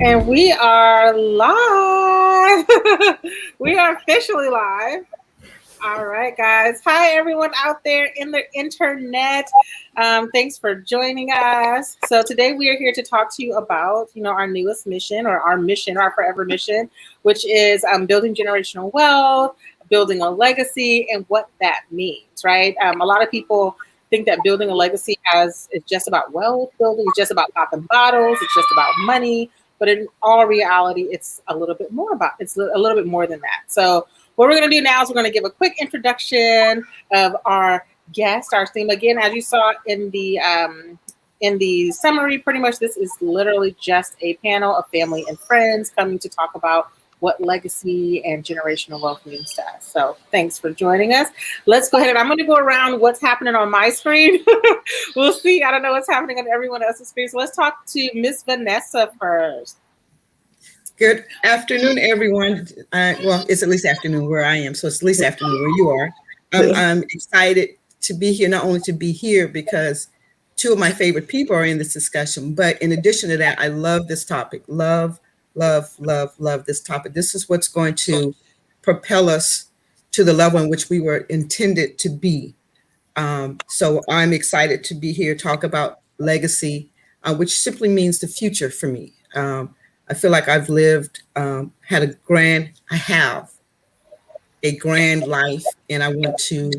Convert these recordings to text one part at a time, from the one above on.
And we are live. We are officially live. All right, guys. Hi, everyone out there in the internet. Thanks for joining us. So today we are here to talk to you about, our newest mission, or our mission, our forever mission, which is building generational wealth, building a legacy, and what that means. Right? A lot of people think that building a legacy is just about wealth building, it's just about popping bottles, it's just about money. But in all reality, it's a little bit more than that. So what we're going to do now is we're going to give a quick introduction of our guest, our theme. Again, as you saw in the summary, pretty much this is literally just a panel of family and friends coming to talk about what legacy and generational wealth means to us. So thanks for joining us. Let's go ahead, and I'm going to go around what's happening on my screen. We'll see. I don't know what's happening on everyone else's screen. So let's talk to Miss Vanessa first. Good afternoon, everyone. Well, it's at least afternoon where I am, so it's at least afternoon where you are. I'm excited to be here, not only to be here because two of my favorite people are in this discussion, but in addition to that, I love this topic. Love this topic. This is what's going to propel us to the level in which we were intended to be. So I'm excited to be here, talk about legacy, which simply means the future for me. I feel like I've lived, I have a grand life, and I want to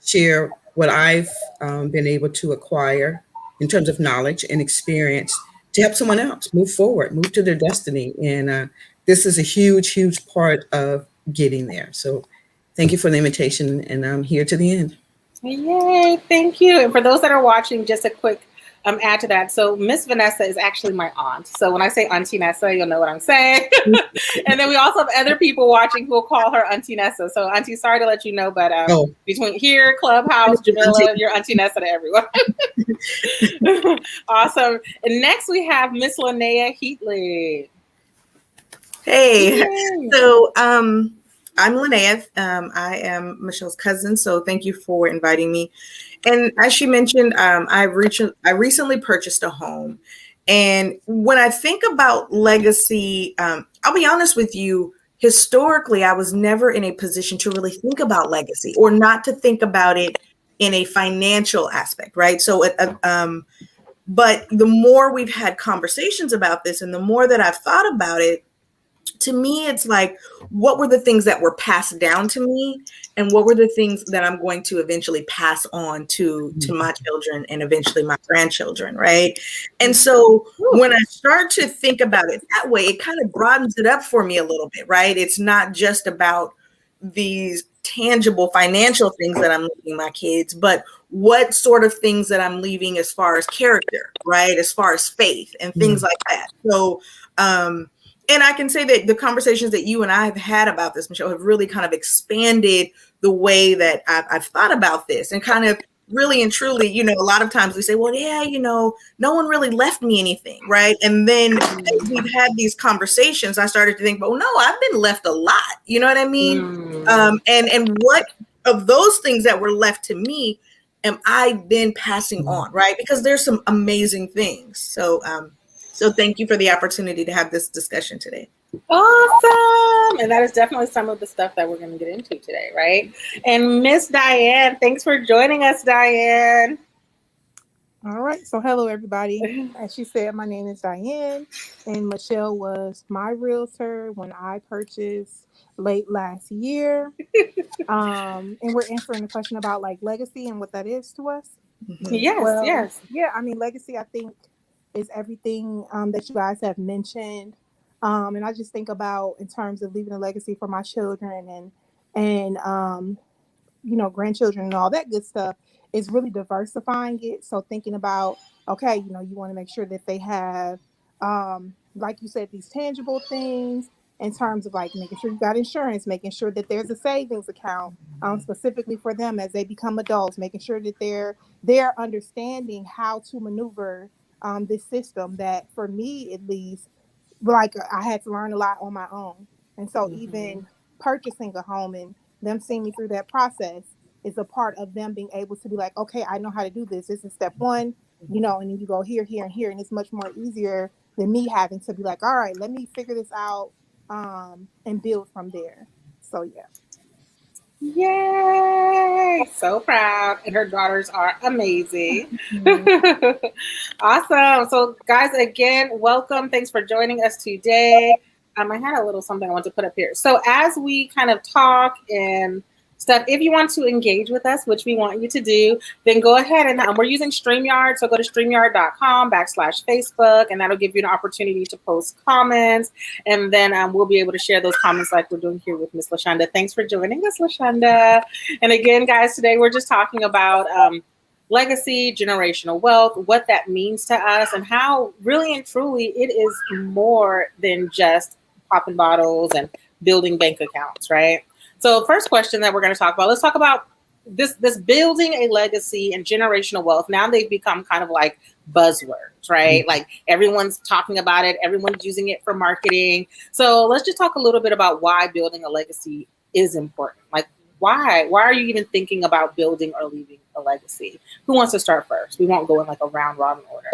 share what I've been able to acquire in terms of knowledge and experience to help someone else move forward, move to their destiny. And this is a huge part of getting there. So thank you for the invitation, and I'm here to the end. Yay, thank you. And for those that are watching, just a quick add to that. So Miss Vanessa is actually my aunt. So when I say Auntie Nessa, you'll know what I'm saying. And then we also have other people watching who will call her Auntie Nessa. So Auntie, sorry to let you know, but between here, Clubhouse, Jamila, you're Auntie Nessa to everyone. Awesome. And next we have Miss Linnea Heatley. Hey, so I'm Linnea. I am Michelle's cousin, so thank you for inviting me. And as she mentioned, I recently purchased a home. And when I think about legacy, I'll be honest with you, historically, I was never in a position to really think about legacy, or not to think about it in a financial aspect, right? So, but the more we've had conversations about this and the more that I've thought about it, to me, it's like, what were the things that were passed down to me, and what were the things that I'm going to eventually pass on to my children and eventually my grandchildren, right? And so when I start to think about it that way, it kind of broadens it up for me a little bit, right? It's not just about these tangible financial things that I'm leaving my kids, but what sort of things that I'm leaving as far as character, right? As far as faith and things like that. So, and I can say that the conversations that you and I have had about this, Michelle, have really kind of expanded the way that I've thought about this, and kind of really and truly, a lot of times we say, well, yeah, no one really left me anything, right? And then as we've had these conversations, I started to think, well, no, I've been left a lot. You know what I mean? And what of those things that were left to me am I then passing on, right? Because there's some amazing things. So thank you for the opportunity to have this discussion today. Awesome. And that is definitely some of the stuff that we're going to get into today, right? And Miss Diane, thanks for joining us, Diane. All right. So hello, everybody. As she said, my name is Diane, and Michelle was my realtor when I purchased late last year. And we're answering the question about like legacy and what that is to us. Yes. Yeah, I mean, legacy, I think, is everything that you guys have mentioned. And I just think about in terms of leaving a legacy for my children and grandchildren and all that good stuff, is really diversifying it. So thinking about, okay, you want to make sure that they have, like you said, these tangible things in terms of like making sure you got insurance, making sure that there's a savings account specifically for them as they become adults, making sure that they're understanding how to maneuver this system that, for me at least, like I had to learn a lot on my own. And so even purchasing a home and them seeing me through that process, is a part of them being able to be like, okay, I know how to do this. This is step one, you know, and then you go here, here, and here. And it's much more easier than me having to be like, all right, let me figure this out and build from there. So yeah. Yay! So proud. And her daughters are amazing. Awesome. So guys, again, welcome. Thanks for joining us today. I had a little something I want to put up here. So as we kind of talk and stuff, if you want to engage with us, which we want you to do, then go ahead and we're using StreamYard. So go to StreamYard.com/Facebook, and that'll give you an opportunity to post comments. And then we'll be able to share those comments like we're doing here with Miss LaShonda. Thanks for joining us, LaShonda. And again, guys, today we're just talking about legacy, generational wealth, what that means to us, and how really and truly it is more than just popping bottles and building bank accounts, right? So first question that we're going to talk about, let's talk about this building a legacy and generational wealth. Now they've become kind of like buzzwords, right? Like everyone's talking about it. Everyone's using it for marketing. So let's just talk a little bit about why building a legacy is important. Like why are you even thinking about building or leaving a legacy? Who wants to start first? We won't go in like a round robin order.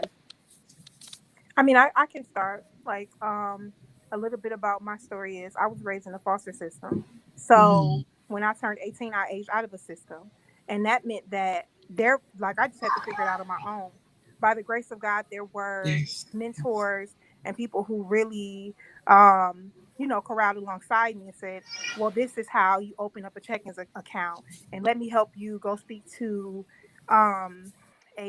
I mean, I can start. Like a little bit about my story is I was raised in a foster system. So when I turned 18, I aged out of the system. And that meant that I just had to figure it out on my own. By the grace of God, there were mentors and people who really, corralled alongside me and said, well, this is how you open up a checking account. And let me help you go speak to a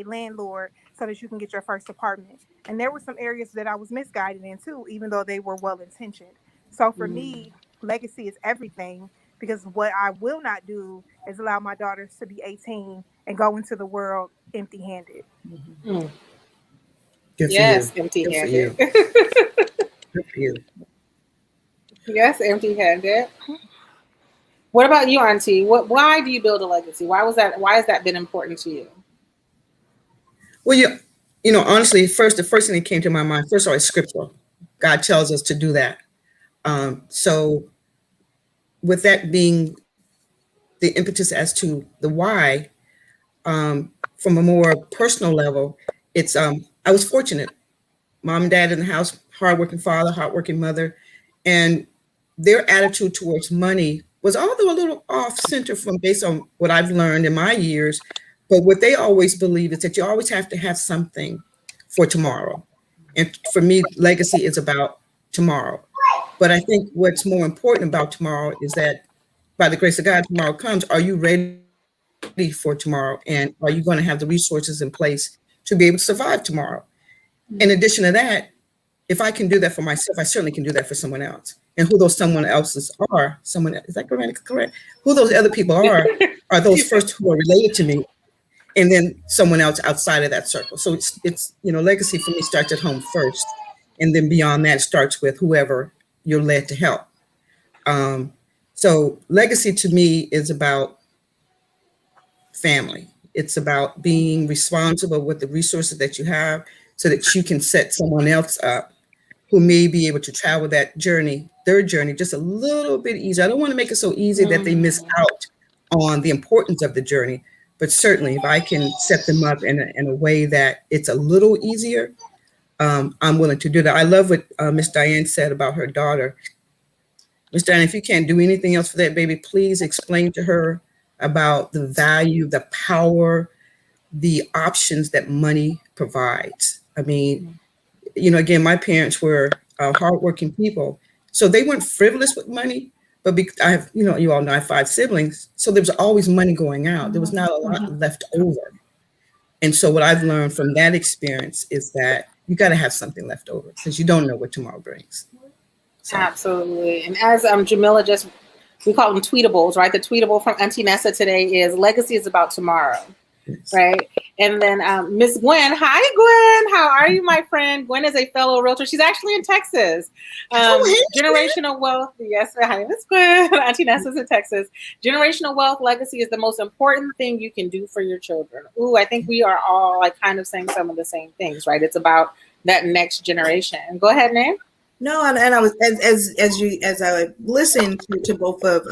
landlord so that you can get your first apartment. And there were some areas that I was misguided in too, even though they were well-intentioned. So for me, legacy is everything, because what I will not do is allow my daughters to be 18 and go into the world empty-handed. Yes, empty-handed. Good for you. Yes, empty-handed. What about you, Auntie? Why do you build a legacy? Why has that been important to you? Well, honestly, the first thing that came to my mind, first of all, is scriptural. God tells us to do that. So with that being the impetus as to the why, from a more personal level, it's I was fortunate. Mom and dad in the house, hardworking father, hardworking mother, and their attitude towards money was, although a little off center from based on what I've learned in my years, but what they always believe is that you always have to have something for tomorrow. And for me, legacy is about tomorrow. But I think what's more important about tomorrow is that by the grace of God, tomorrow comes. Are you ready for tomorrow? And are you going to have the resources in place to be able to survive tomorrow? In addition to that, if I can do that for myself, I certainly can do that for someone else. And who those someone else's are, is that correct? Who those other people are those first who are related to me, and then someone else outside of that circle. So it's legacy for me starts at home first, and then beyond that, it starts with whoever you're led to help. So legacy to me is about family. It's about being responsible with the resources that you have so that you can set someone else up who may be able to travel their journey, just a little bit easier. I don't want to make it so easy that they miss out on the importance of the journey, but certainly if I can set them up in a way that it's a little easier, I'm willing to do that. I love what Miss Diane said about her daughter. Miss Diane, if you can't do anything else for that baby, please explain to her about the value, the power, the options that money provides. I mean, again, my parents were hardworking people, so they weren't frivolous with money. But I have, you all know I have 5 siblings, so there was always money going out. There was not a lot left over. And so what I've learned from that experience is that you got to have something left over because you don't know what tomorrow brings. So. Absolutely. And as Jamila we call them tweetables, right? The tweetable from Auntie Nessa today is legacy is about tomorrow. Yes. Right. And then Miss Gwen. Hi, Gwen. How are you, my friend? Gwen is a fellow realtor. She's actually in Texas. Generational wealth. Yes. Hi, Miss Gwen. Auntie Nessa's in Texas. Generational wealth legacy is the most important thing you can do for your children. Ooh, I think we are all like kind of saying some of the same things, right? It's about that next generation. Go ahead, Nan. No, and I was as I listened to both of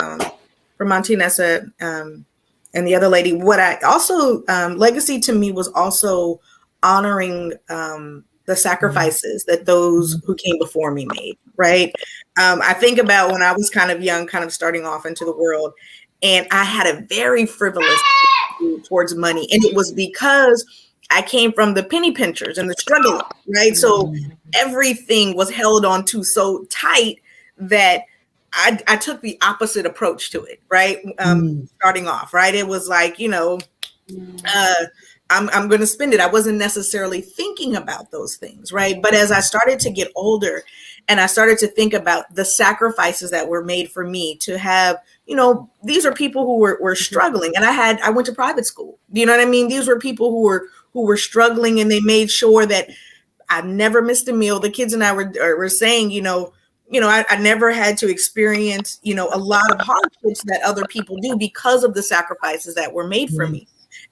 from Auntie Nessa and and the other lady. What I also, legacy to me was also honoring the sacrifices that those who came before me made, right? I think about when I was kind of young, kind of starting off into the world, and I had a very frivolous attitude towards money. And it was because I came from the penny pinchers and the struggle, right? So everything was held on to so tight that I took the opposite approach to it, right? Starting off, right? It was like, I'm going to spend it. I wasn't necessarily thinking about those things, right? But as I started to get older and I started to think about the sacrifices that were made for me to have, these are people who were struggling, and I went to private school. You know what I mean? These were people who were struggling, and they made sure that I never missed a meal. The kids and I were saying, I never had to experience, a lot of hardships that other people do because of the sacrifices that were made for me.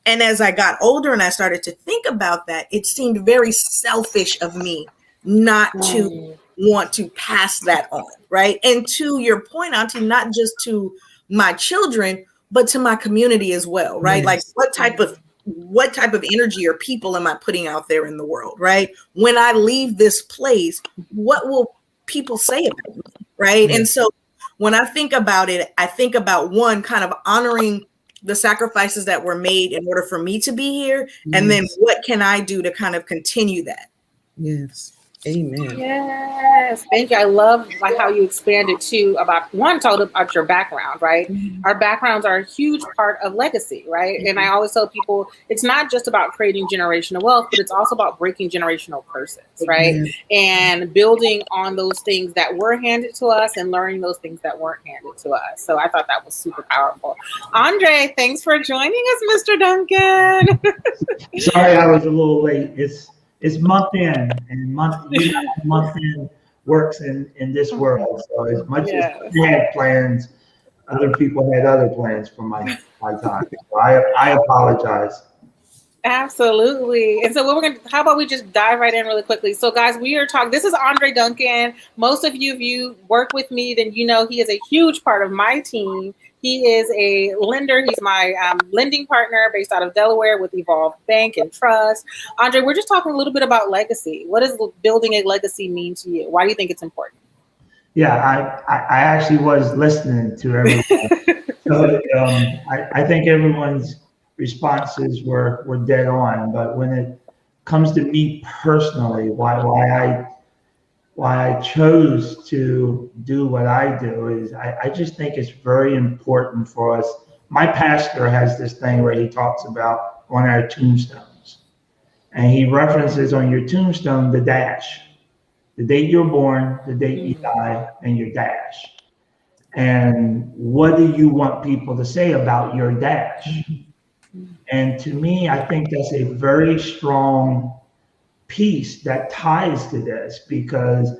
And as I got older and I started to think about that, it seemed very selfish of me not to want to pass that on, right? And to your point, Auntie, not just to my children, but to my community as well, right? Yes. Like what type of energy or people am I putting out there in the world, right? When I leave this place, what will people say about me, right? And so when I think about it, I think about one, kind of honoring the sacrifices that were made in order for me to be here. And then what can I do to kind of continue that? Yes. Amen. Yes. Thank you. I love how you expanded too about told about your background, right? Our backgrounds are a huge part of legacy, right? And I always tell people it's not just about creating generational wealth, but it's also about breaking generational curses, right? And building on those things that were handed to us and learning those things that weren't handed to us. So I thought that was super powerful. Andre, thanks for joining us, Mr. Duncan. Sorry, I was a little late. It's month end, and month end works in this world. So as much as I had plans, other people had other plans for my time. So I apologize. Absolutely. And so how about we just dive right in really quickly. So guys, we are talking, this is Andre Duncan. Most of you, if you work with me, then you know he is a huge part of my team. He is a lender. He's my lending partner based out of Delaware with Evolve Bank and Trust. Andre, we're just talking a little bit about legacy. What does building a legacy mean to you? Why do you think it's important? Yeah, I actually was listening to everyone. So I think everyone's responses were dead on. But when it comes to me personally, why I chose to do what I do is I just think it's very important for us. My pastor has this thing where he talks about on our tombstones, and he references on your tombstone the dash, the date you're born, the date you die, and your dash. And what do you want people to say about your dash? And to me, I think that's a very strong piece that ties to this, because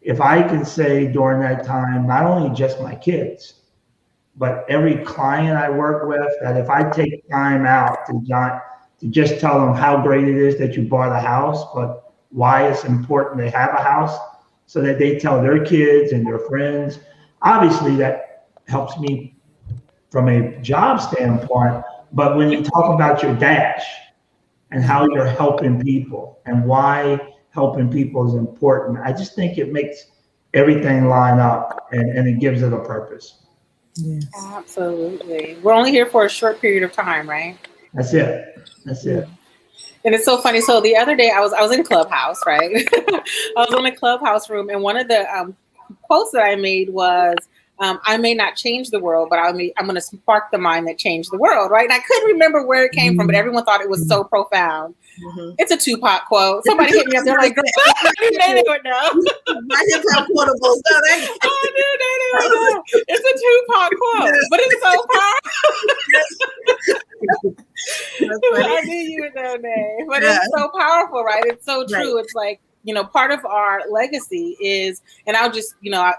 if I can say during that time, not only just my kids, but every client I work with, that if I take time out to just tell them how great it is that you bought a house, but why it's important to have a house, so that they tell their kids and their friends. Obviously, that helps me from a job standpoint. But when you talk about your dash and how you're helping people and why helping people is important, I just think it makes everything line up and it gives it a purpose. Yes. Absolutely. We're only here for a short period of time, right? That's it. And it's so funny. So the other day I was in Clubhouse, right? I was in a Clubhouse room, and one of the quotes that I made was, I may not change the world, but I'm going to spark the mind that changed the world, right? And I couldn't remember where it came from, but everyone thought it was so profound. It's a Tupac quote. Somebody hit me up. They're like, they would know. My hip hop quotables. It's a Tupac quote, but it's so powerful. I knew you would know, Nay. But it's so powerful, right? It's so true. Right. It's like, part of our legacy is, and I'll just,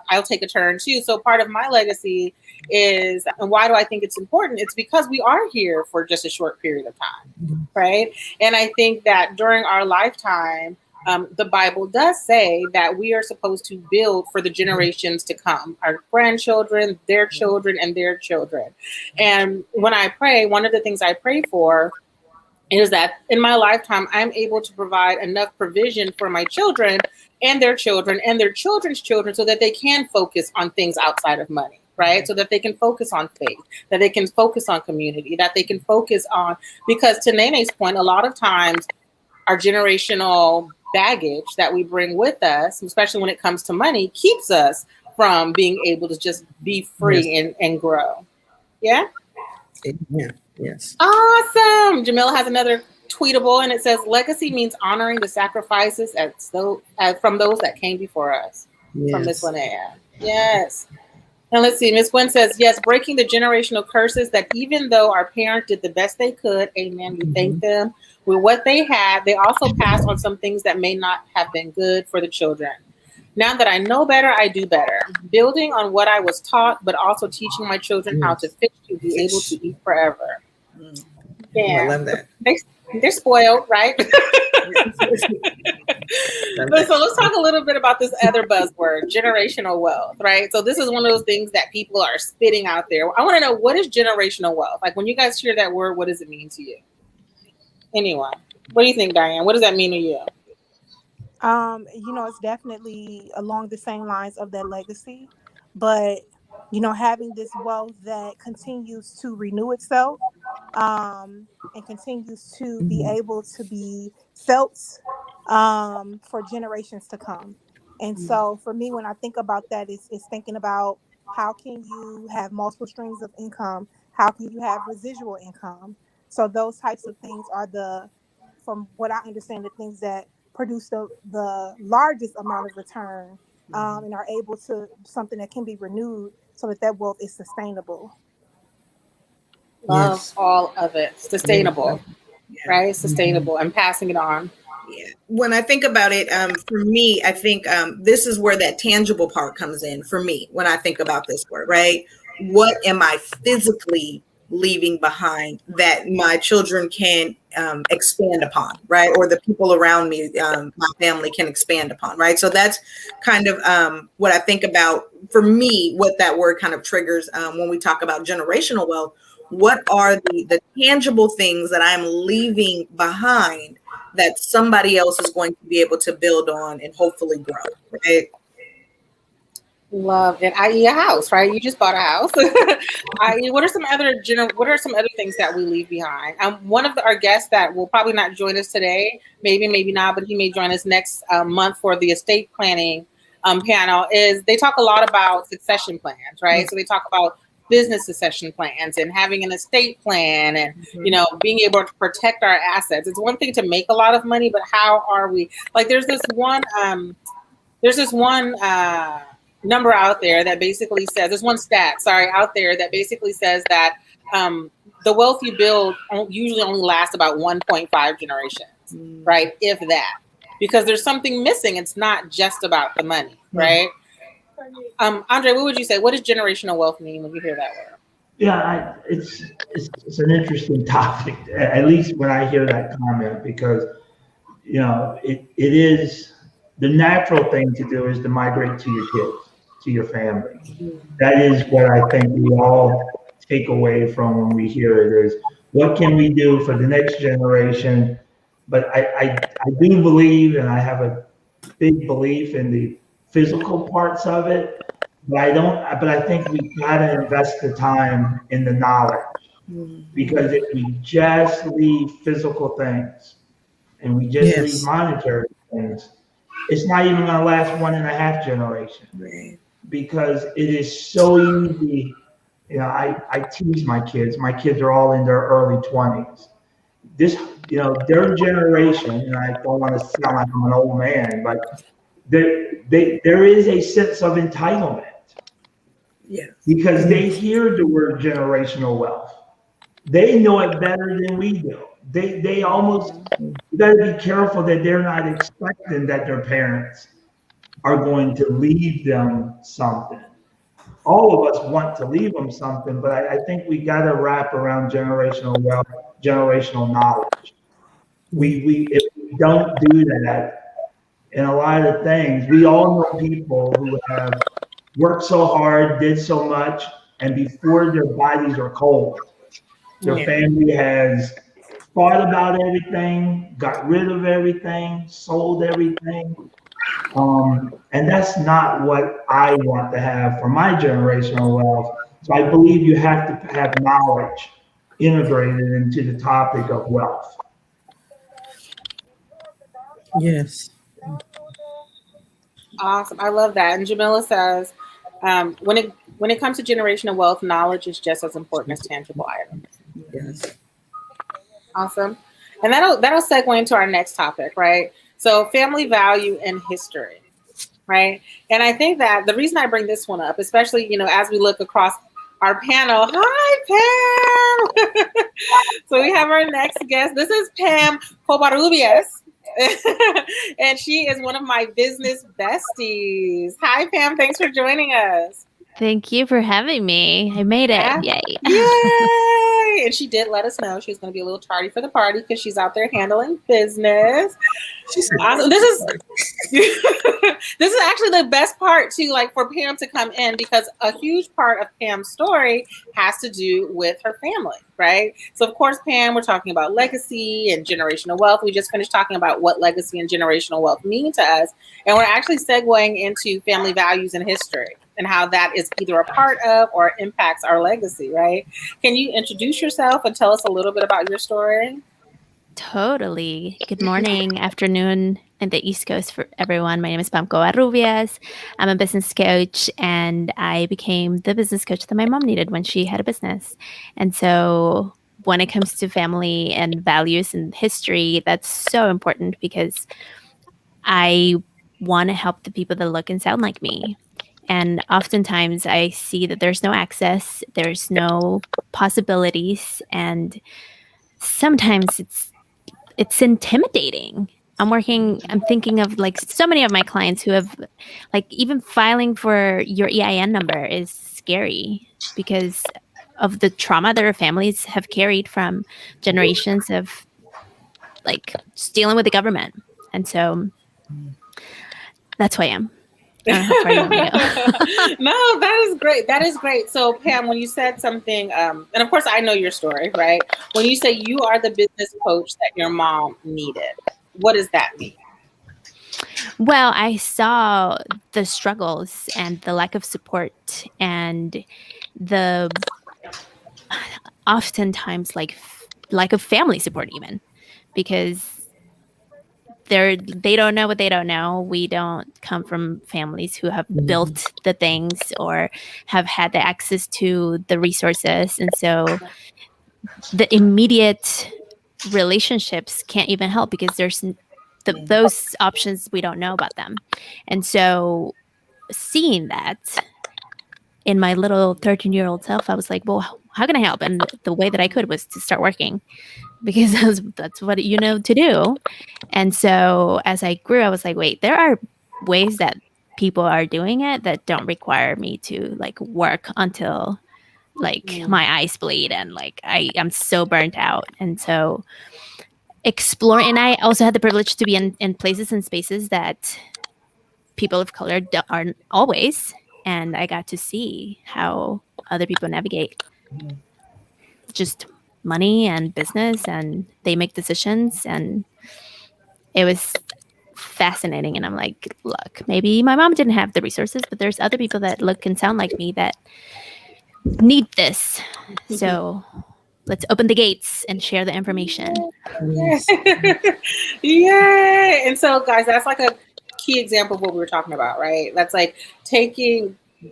I'll take a turn too. So part of my legacy is, and why do I think it's important? It's because we are here for just a short period of time, right? And I think that during our lifetime, the Bible does say that we are supposed to build for the generations to come, our grandchildren, their children, and their children. And when I pray, one of the things I pray for is that in my lifetime, I'm able to provide enough provision for my children and their children's children so that they can focus on things outside of money, right? So that they can focus on faith, that they can focus on community, that they can focus on, because to Nene's point, a lot of times our generational baggage that we bring with us, especially when it comes to money, keeps us from being able to just be free and grow. Yeah? Yeah. Yes. Awesome. Jamila has another tweetable, and it says, legacy means honoring the sacrifices from those that came before us. Yes. From Miss Linnea. Yes. And let's see, Miss Gwen says, yes, breaking the generational curses that even though our parents did the best they could, amen, we thank them with what they had, they also passed on some things that may not have been good for the children. Now that I know better, I do better. Building on what I was taught, but also teaching my children how to fish to be able to eat forever. Yeah. I love that. They're spoiled, right? So let's talk a little bit about this other buzzword, generational wealth, right? So this is one of those things that people are spitting out there. I want to know, what is generational wealth? Like, when you guys hear that word, what does it mean to you? Anyone? What do you think, Diane? What does that mean to you? It's definitely along the same lines of that legacy, but having this wealth that continues to renew itself, and continues to be able to be felt for generations to come. And so for me, when I think about that, it's thinking about, how can you have multiple streams of income? How can you have residual income? So those types of things are from what I understand, the things that produce the largest amount of return, and are able to, something that can be renewed so that wealth is sustainable. Love all of it. Sustainable, right? Sustainable, and passing it on. Yeah. When I think about it, for me, I think this is where that tangible part comes in for me when I think about this word, right? What am I physically leaving behind that my children can expand upon, right? Or the people around me, my family, can expand upon, right? So that's kind of what I think about. For me, what that word kind of triggers when we talk about generational wealth. What are the tangible things that I'm leaving behind that somebody else is going to be able to build on and hopefully grow, right? Love it. I.e. a house, right? You just bought a house. I.e. what are some other things that we leave behind? One of our guests that will probably not join us today, maybe not, but he may join us next month for the estate planning panel, is they talk a lot about succession plans, right? So they talk about business succession plans and having an estate plan and being able to protect our assets. It's one thing to make a lot of money, but how are we, like, there's this one number out there that basically says, there's one stat out there that basically says that the wealth you build usually only lasts about 1.5 generations, right? If that, because there's something missing. It's not just about the money, right? Andre, what would you say? What does generational wealth mean when you hear that word? Yeah, it's an interesting topic, at least when I hear that comment, because it is the natural thing to do is to migrate to your kids, to your family. That is what I think we all take away from when we hear it, is what can we do for the next generation? But I do believe, and I have a big belief in the physical parts of it, but I think we gotta invest the time in the knowledge, because if we just leave physical things and we just leave monetary things, it's not even gonna last 1.5 generations. Right. Because it is so easy. I tease my kids. My kids are all in their early 20s. Their generation, and I don't want to sound like I'm an old man, but there is a sense of entitlement. Yeah. Because they hear the word generational wealth. They know it better than we do. They almost, you gotta be careful that they're not expecting that their parents are going to leave them something. All of us want to leave them something, but I think we got to wrap around generational wealth, generational knowledge. If we don't do that, in a lot of things. We all know people who have worked so hard, did so much, and before their bodies are cold, their Yeah. family has thought about everything, got rid of everything, sold everything. And that's not what I want to have for my generational wealth. So I believe you have to have knowledge integrated into the topic of wealth. Yes. Awesome. I love that. And Jamila says, when it comes to generational wealth, knowledge is just as important as tangible items. Yes. Awesome. And that'll segue into our next topic, right? So family value and history, right? And I think that the reason I bring this one up, especially, as we look across our panel, hi, Pam. So we have our next guest. This is Pam Covarrubias. And she is one of my business besties. Hi, Pam. Thanks for joining us. Thank you for having me. I made it. Yeah. Yay. Yay! And she did let us know she was going to be a little tardy for the party because she's out there handling business. She said, Awesome. This is actually the best part too, like for Pam to come in, because a huge part of Pam's story has to do with her family, right? So of course, Pam, we're talking about legacy and generational wealth. We just finished talking about what legacy and generational wealth mean to us. And we're actually segueing into family values and history and how that is either a part of or impacts our legacy, right? Can you introduce yourself and tell us a little bit about your story? Totally. Good morning, afternoon in the East Coast for everyone. My name is Pam Covarrubias. I'm a business coach, and I became the business coach that my mom needed when she had a business. And so when it comes to family and values and history, that's so important because I want to help the people that look and sound like me. And oftentimes I see that there's no access, there's no possibilities, and sometimes it's intimidating. I'm thinking of like so many of my clients who have, like, even filing for your EIN number is scary because of the trauma their families have carried from generations of like just dealing with the government. And so that's who I am. I don't know how far you want me to go. No, that is great. That is great. So Pam, when you said something, and of course I know your story, right? When you say you are the business coach that your mom needed, what does that mean? Well, I saw the struggles and the lack of support and the oftentimes like lack of family support, even because they don't know what they don't know. We don't come from families who have built the things or have had the access to the resources. And so the immediate relationships can't even help because there's those options, we don't know about them. And so seeing that in my little 13-year-old self, I was like, well, how can I help? And the way that I could was to start working, because that's what to do. And so as I grew, I was like, wait, there are ways that people are doing it that don't require me to like work until like my eyes bleed and like I'm so burnt out. And so exploring, and I also had the privilege to be in places and spaces that people of color aren't always. And I got to see how other people navigate just money and business, and they make decisions, and it was fascinating. And I'm like, look, maybe my mom didn't have the resources, but there's other people that look and sound like me that need this. So let's open the gates and share the information. Yay! And so guys, that's like a key example of what we were talking about, right? That's like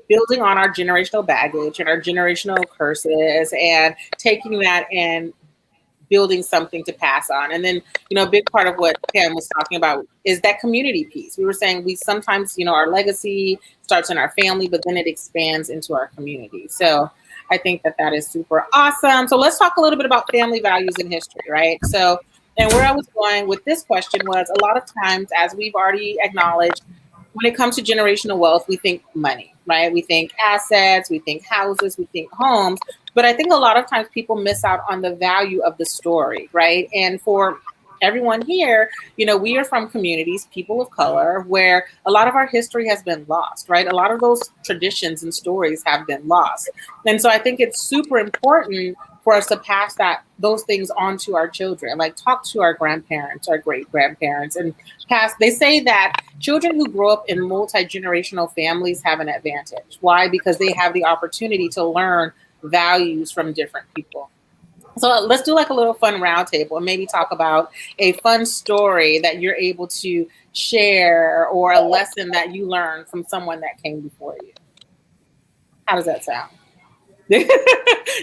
building on our generational baggage and our generational curses and taking that and building something to pass on. And then, a big part of what Pam was talking about is that community piece. We were saying we sometimes, our legacy starts in our family, but then it expands into our community. So I think that is super awesome. So let's talk a little bit about family values and history, right? So, and where I was going with this question was, a lot of times, as we've already acknowledged, when it comes to generational wealth, we think money, right? We think assets, we think houses, we think homes. But I think a lot of times people miss out on the value of the story, right? And everyone here, you know, we are from communities, people of color, where a lot of our history has been lost, right? A lot of those traditions and stories have been lost. And so I think it's super important for us to pass those things on to our children, like talk to our grandparents, our great grandparents, and pass. They say that children who grow up in multi-generational families have an advantage. Why? Because they have the opportunity to learn values from different people. So let's do like a little fun roundtable and maybe talk about a fun story that you're able to share or a lesson that you learned from someone that came before you. How does that sound?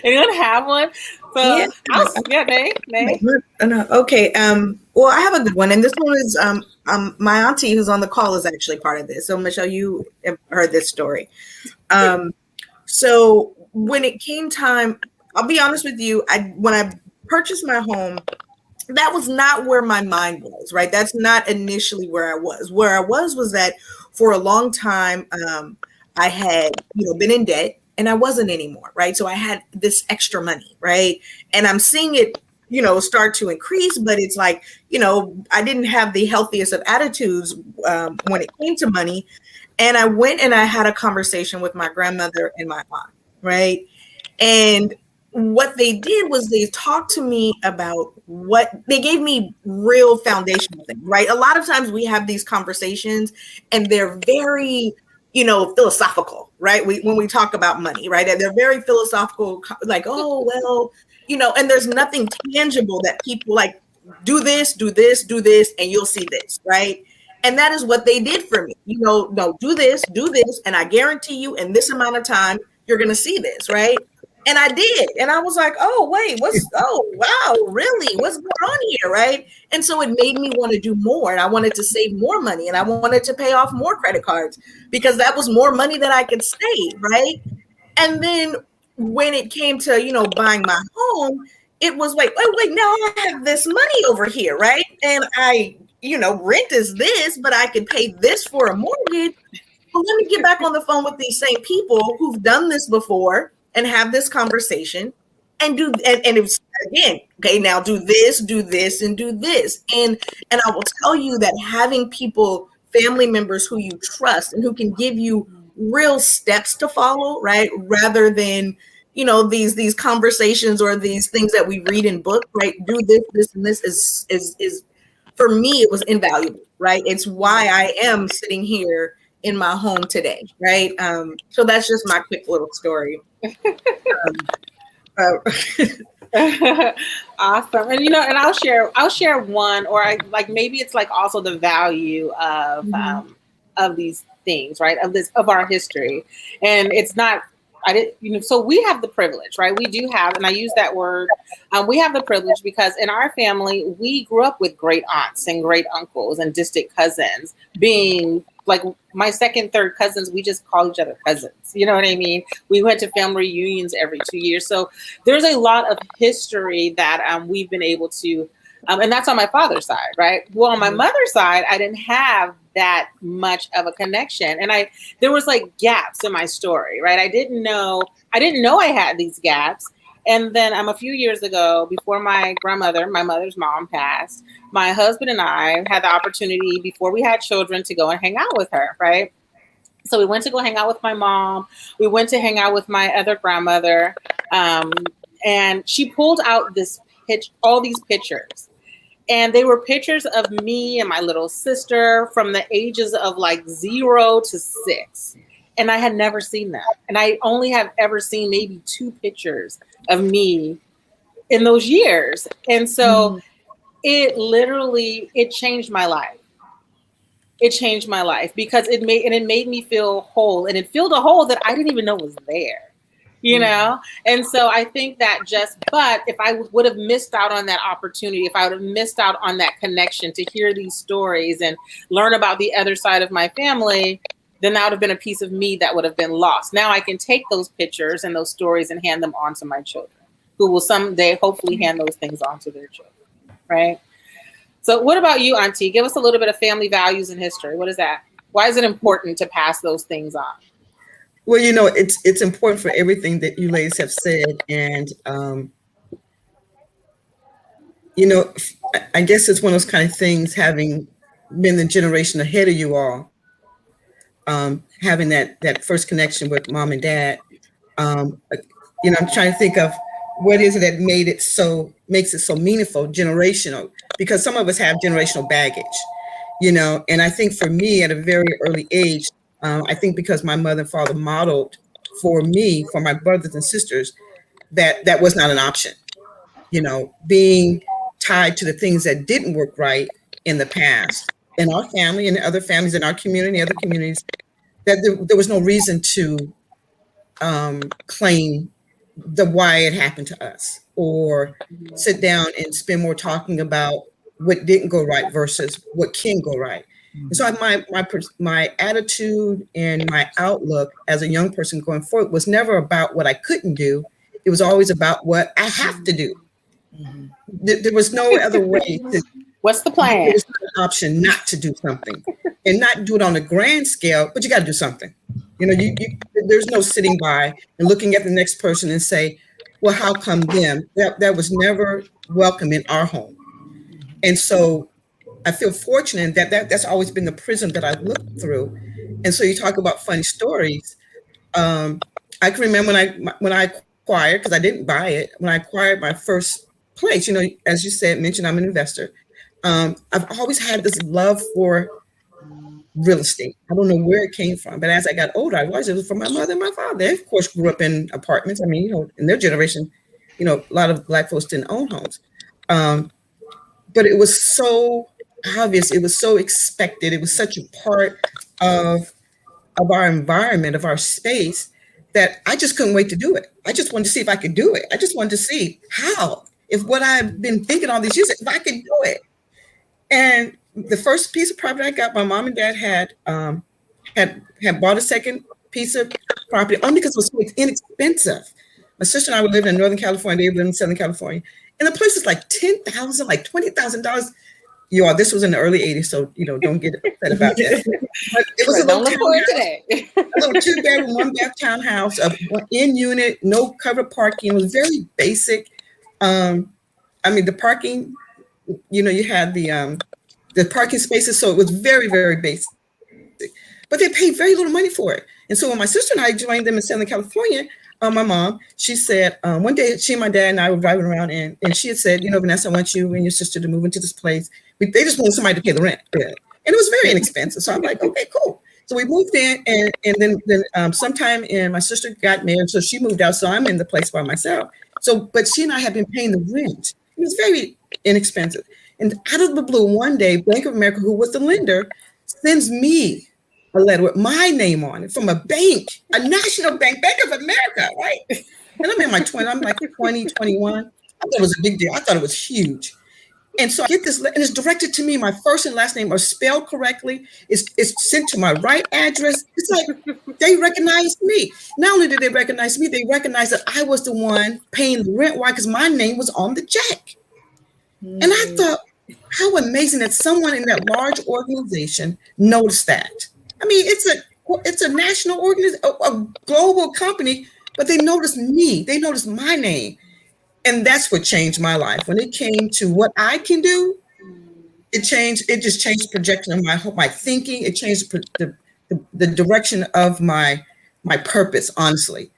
Anyone have one? So Nay. Okay. Well, I have a good one, and this one is my auntie who's on the call is actually part of this. So Michelle, you have heard this story. So when it came time, I'll be honest with you, when I purchased my home, that was not where my mind was, right? That's not initially where I was. Where I was that for a long time, I had, been in debt and I wasn't anymore, right? So I had this extra money, right? And I'm seeing it, start to increase, but it's like, I didn't have the healthiest of attitudes when it came to money. And I went and I had a conversation with my grandmother and my aunt, right? And what they did was they talked to me about they gave me real foundational things, right? A lot of times we have these conversations and they're very, philosophical, right? When we talk about money, right? And they're very philosophical, like, oh, well, and there's nothing tangible that people like, do this, and you'll see this, right? And that is what they did for me. No, do this, and I guarantee you in this amount of time, you're going to see this, right? And I did. And I was like, oh, wait, wow, really? What's going on here, right? And so it made me want to do more. And I wanted to save more money. And I wanted to pay off more credit cards because that was more money that I could save, right? And then when it came to, buying my home, it was like, oh, wait, now I have this money over here, right? And I, rent is this, but I can pay this for a mortgage. Well, let me get back on the phone with these same people who've done this before and have this conversation and it was again, okay, now do this, and do this. And I will tell you that having people, family members who you trust and who can give you real steps to follow, right? Rather than, these conversations or these things that we read in books, right? Do this, and this is for me, it was invaluable, right? It's why I am sitting here in my home today, right? So that's just my quick little story. Awesome. And and I'll share one, or maybe it's like also the value of these things, right? Of our history. And it's not, so we have the privilege, right? We do have, and I use that word, we have the privilege because in our family, we grew up with great aunts and great uncles and distant cousins being like my second, third cousins. We just call each other cousins. You know what I mean? We went to family reunions every 2 years. So there's a lot of history that we've been able to, and that's on my father's side, right? Well, on my mother's side, I didn't have that much of a connection. And there was like gaps in my story, right? I didn't know I had these gaps. And then a few years ago, before my mother's mom passed, my husband and I had the opportunity before we had children to go and hang out with her, right? So we went to go hang out with my mom. We went to hang out with my other grandmother. And she pulled out all these pictures. And they were pictures of me and my little sister from the ages of like 0 to 6. And I had never seen that. And I only have ever seen maybe 2 pictures of me in those years. And so it changed my life. It changed my life because it made me feel whole, and it filled a hole that I didn't even know was there. And so I think that but if I would have missed out on that opportunity, if I would have missed out on that connection to hear these stories and learn about the other side of my family, then that would have been a piece of me that would have been lost. Now I can take those pictures and those stories and hand them on to my children, who will someday hopefully hand those things on to their children, right? So what about you, Auntie? Give us a little bit of family values and history. What is that? Why is it important to pass those things on? Well, it's important for everything that you ladies have said. And, I guess it's one of those kind of things, having been the generation ahead of you all, having that first connection with mom and dad. I'm trying to think of what is it that makes it so meaningful, generational, because some of us have generational baggage, and I think for me at a very early age, I think because my mother and father modeled for me, for my brothers and sisters, that was not an option, being tied to the things that didn't work right in the past, in our family and other families in our community, other communities, that there was no reason to claim why it happened to us, or sit down and spend more talking about what didn't go right versus what can go right. And so my attitude and my outlook as a young person going forward was never about what I couldn't do. It was always about what I have to do. There was no other way to. What's the plan? There's no option not to do something, and not do it on a grand scale, but you got to do something. There's no sitting by and looking at the next person and say, well, how come them? That was never welcome in our home. And so I feel fortunate that's always been the prism that I've looked through. And so you talk about funny stories. I can remember when I acquired, because I didn't buy it, when I acquired my first place, as you mentioned, I'm an investor. I've always had this love for real estate. I don't know where it came from, but as I got older, I realized it was from my mother and my father. They, of course, grew up in apartments. I mean, in their generation, a lot of Black folks didn't own homes. But it was so obvious. It was so expected. It was such a part of our environment, of our space, that I just couldn't wait to do it. I just wanted to see if I could do it. I just wanted to see how, if what I've been thinking all these years, if I could do it. And the first piece of property I got, my mom and dad had bought a second piece of property only because it was so inexpensive. My sister and I were living in Northern California. They lived in Southern California. And the place was like $10,000, like $20,000. You all, this was in the early 80s, so, don't get upset about that. But it was a little a little 2-bedroom, 1-bath townhouse, in unit, no covered parking. It was very basic. The parking, you had the parking spaces, so it was very, very basic. But they paid very little money for it. And so when my sister and I joined them in Southern California, my mom, she said, one day she and my dad and I were driving around, and she had said, Vanessa, I want you and your sister to move into this place. They just wanted somebody to pay the rent. And it was very inexpensive. So I'm like, okay, cool. So we moved in, and then sometime my sister got married, so she moved out. So I'm in the place by myself. But she and I had been paying the rent. It was very inexpensive. And out of the blue, one day, Bank of America, who was the lender, sends me a letter with my name on it from a bank, a national bank, Bank of America, right? And I'm in my 20s, I'm like 20, 21. I thought it was a big deal. I thought it was huge. And so I get this, and it's directed to me. My first and last name are spelled correctly. It's sent to my right address. It's like they recognized me. Not only did they recognize me, they recognized that I was the one paying the rent. Why? Because my name was on the check. And I thought, how amazing that someone in that large organization noticed that. I mean, it's a national organization, a global company, but they noticed me. They noticed my name. And that's what changed my life. When it came to what I can do, it just changed the projection of my thinking. It changed the direction of my purpose, honestly.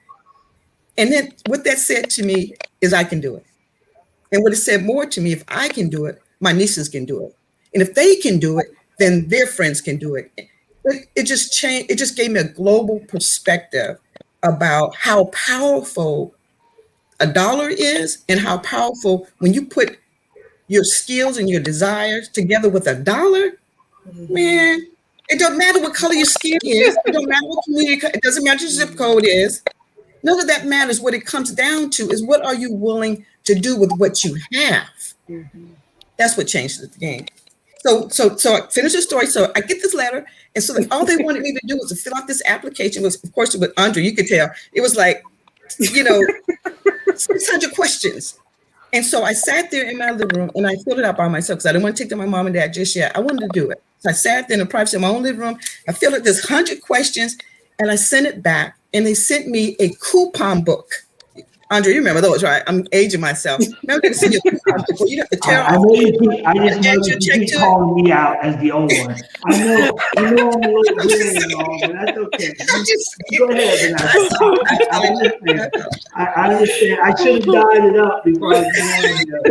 And then what that said to me is I can do it. And what it said more to me, if I can do it, my nieces can do it. And if they can do it, then their friends can do it. It just changed. It just gave me a global perspective about how powerful a dollar is, and how powerful when you put your skills and your desires together with a dollar, man, it don't matter what color your skin is. It don't matter what community, it doesn't matter what your zip code is. None of that matters. What it comes down to is, what are you willing to do with what you have? That's what changed the game. So I finished the story. So I get this letter. And so all they wanted me to do was to fill out this application. Was, of course, with Andre, you could tell, it was like, 600 questions. And so I sat there in my living room and I filled it out by myself because I didn't want to take to my mom and dad just yet. I wanted to do it. So I sat there in the privacy of my own living room. I filled out this 100 questions and I sent it back, and they sent me a coupon book. Andre, you remember those, right? I'm aging myself. Remember to see your coupon book. You have to tear I off. know you keep, I just know Add you your check keep to it. calling me out as the old one. I know I'm a little gray and all, but that's okay. I'm just Go ahead, Vanessa. I understand. I understand. I should have dyed it up before I joined you,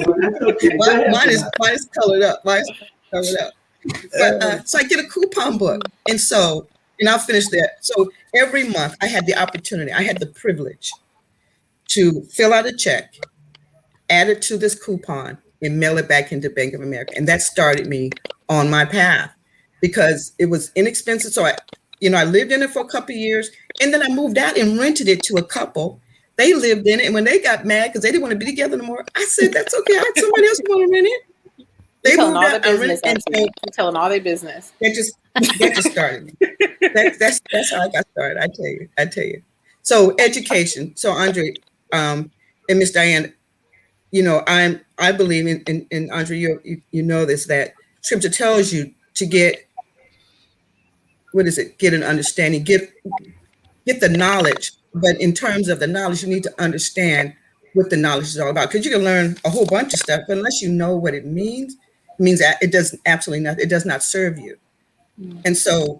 but that's okay. Go ahead, Mine is colored up. Mine's colored up. But so I get a coupon book, and I'll finish that. So every month I had the opportunity, I had the privilege to fill out a check, add it to this coupon, and mail it back into Bank of America, and that started me on my path because it was inexpensive. So I lived in it for a couple of years, and then I moved out and rented it to a couple. They lived in it, and when they got mad because they didn't want to be together anymore, I said, "That's okay. I had somebody else want to rent it." They telling moved all out. the business. You're telling all their business. That just started me. That's how I got started. I tell you. So education. So Andre, and Miss Diane, I believe in Andre. You know this, that Scripture tells you to get an understanding, get the knowledge. But in terms of the knowledge, you need to understand what the knowledge is all about. Because you can learn a whole bunch of stuff, but unless you know what it means that it does absolutely nothing. It does not serve you. And so,